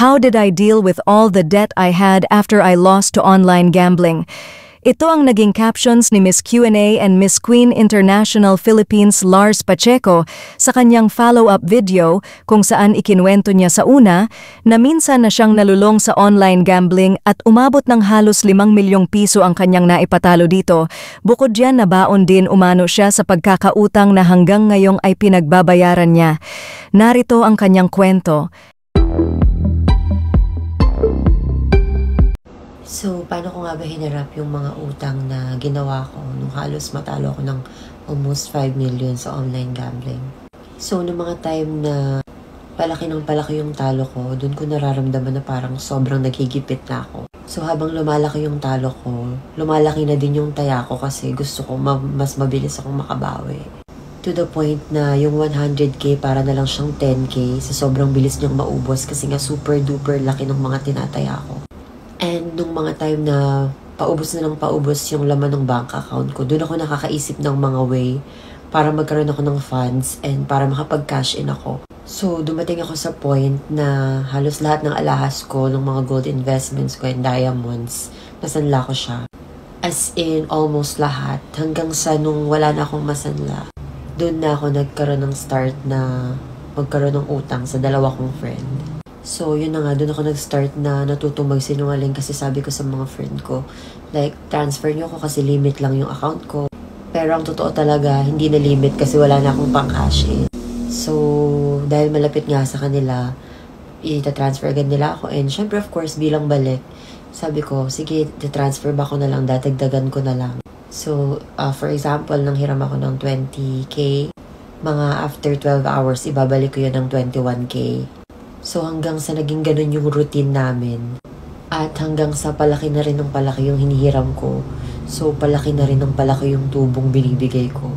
How did I deal with all the debt I had after I lost to online gambling? Ito ang naging captions ni Miss Q&A and Miss Queen International Philippines Lars Pacheco sa kanyang follow-up video kung saan ikinwento niya sa una na minsan na siyang nalulong sa online gambling at umabot ng halos 5 milyong piso ang kanyang naipatalo dito. Bukod diyan, nabaon din umano siya sa pagkakautang na hanggang ngayong ay pinagbabayaran niya. Narito ang kanyang kwento. So, paano ko nga ba hinarap yung mga utang na ginawa ko nung halos matalo ako ng almost 5 million sa online gambling? So, nung mga time na palaki ng palaki yung talo ko, dun ko nararamdaman na parang sobrang nagigipit na ako. So, habang lumalaki yung talo ko, lumalaki na din yung taya ko kasi gusto ko mas mabilis akong makabawi. To the point na yung 100k para na lang siyang 10k sa sobrang bilis niyang maubos kasi nga super duper laki ng mga tinataya ko. And nung mga time na paubos na ng paubos yung laman ng bank account ko, doon ako nakakaisip ng mga way para magkaroon ako ng funds and para makapag-cash in ako. So, dumating ako sa point na halos lahat ng alahas ko, ng mga gold investments ko and diamonds, nasanla ko siya. As in, almost lahat. Hanggang sa nung wala na akong masanla, doon na ako nagkaroon ng start na magkaroon ng utang sa dalawa kong friend. So, yun na nga, doon ako nag-start na natutong magsinungaling kasi sabi ko sa mga friend ko, like, transfer nyo ako kasi limit lang yung account ko. Pero ang totoo talaga, hindi na limit kasi wala na akong pang-cash in. So, dahil malapit nga sa kanila, ita-transfer agad nila ako. And syempre, of course, bilang balik, sabi ko, sige, transfer ba ko na lang, dadagdagan ko na lang. So, for example, nang hiram ako ng 20k, mga after 12 hours, ibabalik ko yun ng 21k. So hanggang sa naging ganun yung routine namin. At hanggang sa palaki na rin ng palaki yung hinihiram ko. So palaki na rin ng palaki yung tubong binibigay ko.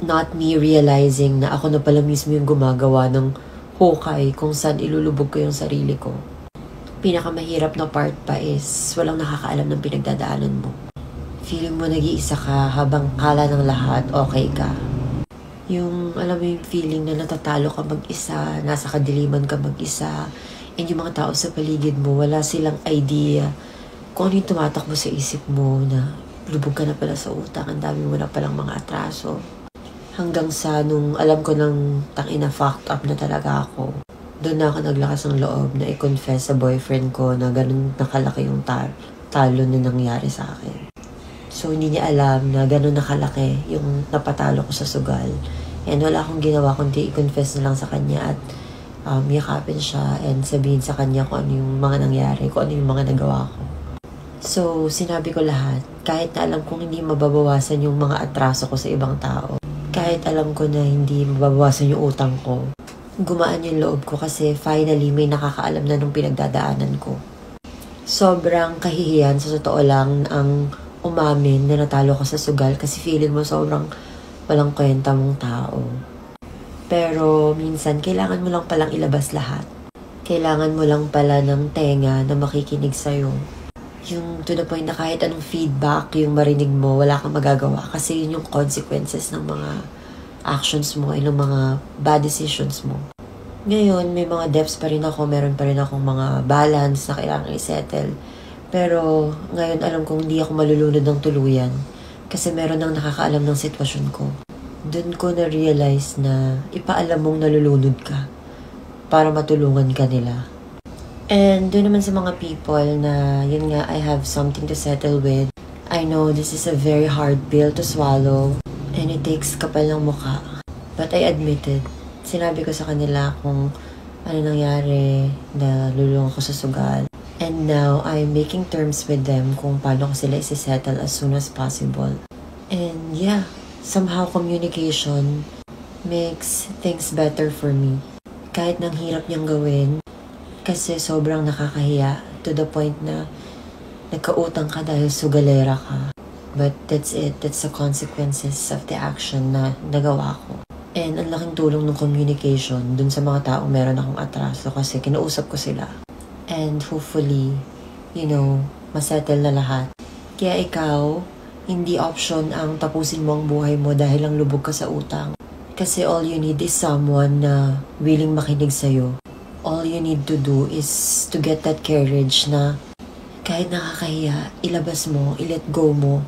Not me realizing na ako na pala mismo yung gumagawa ng hukay kung saan ilulubog ko yung sarili ko. Pinakamahirap na part pa is walang nakakaalam ng pinagdadaanan mo. Feeling mo nag-iisa ka habang kala ng lahat okay ka. Yung, alam mo yung feeling na natatalo ka mag-isa, nasa kadiliman ka mag-isa, and yung mga tao sa paligid mo, wala silang idea kung ano yung tumatakbo sa isip mo na lubog ka na pala sa utang, ang dami mo na palang mga atraso. Hanggang sa nung alam ko nang tangina fucked up na talaga ako, doon na ako naglakas ng loob na i-confess sa boyfriend ko na ganun nakalaki yung talo na nangyari sa akin. So, hindi niya alam na gano'n nakalaki yung napatalo ko sa sugal. And wala akong ginawa kundi i-confess na lang sa kanya at yakapin siya and sabihin sa kanya kung ano yung mga nangyari, kung ano yung mga nagawa ko. So, sinabi ko lahat. Kahit na alam kong hindi mababawasan yung mga atraso ko sa ibang tao. Kahit alam ko na hindi mababawasan yung utang ko. Gumaan yung loob ko kasi finally may nakakaalam na nung pinagdadaanan ko. Sobrang kahihiyan sa totoo lang ang umamin na natalo ka sa sugal kasi feeling mo sobrang walang kwenta mong tao. Pero minsan, kailangan mo lang palang ilabas lahat. Kailangan mo lang pala ng tenga na makikinig sa'yo. Yung to the point na kahit anong feedback yung marinig mo, wala kang magagawa kasi yun yung consequences ng mga actions mo, ng mga bad decisions mo. Ngayon, may mga debts pa rin ako, meron pa rin akong mga balance na kailangan i-settle. Pero ngayon alam kong hindi ako malulunod ng tuluyan kasi meron nang nakakaalam ng sitwasyon ko. Doon ko na-realize na ipaalam mong nalulunod ka para matulungan ka nila. And doon naman sa mga people na yun nga, I have something to settle with. I know this is a very hard pill to swallow and it takes kapal ng mukha. But I admitted, sinabi ko sa kanila kung ano nangyari, na lulong ako sa sugal. And now, I'm making terms with them kung paano ko sila isi-settle as soon as possible. And yeah, somehow communication makes things better for me. Kahit nang hirap niyang gawin, kasi sobrang nakakahiya to the point na nagkautang ka dahil sugalera ka. But that's it. That's the consequences of the action na nagawa ko. And ang laking tulong ng communication dun sa mga taong meron akong atraso kasi kinausap ko sila. And hopefully, masettle na lahat. Kaya ikaw, hindi option ang tapusin mo ang buhay mo dahil lang lubog ka sa utang. Kasi all you need is someone na willing makinig sa'yo. All you you need to do is to get that courage na kahit nakakahiya, ilabas mo, i-let go mo.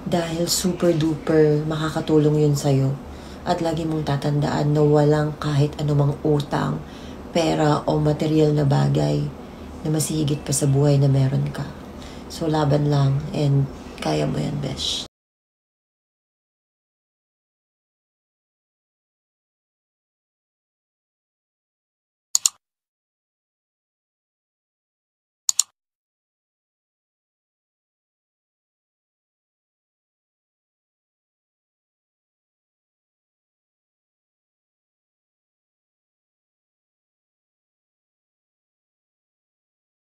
Dahil super duper makakatulong yun sa'yo. At lagi mong tatandaan na walang kahit anumang utang, pera o material na bagay na mas higit pa sa buhay na meron ka. So laban lang and kaya mo yan, besh.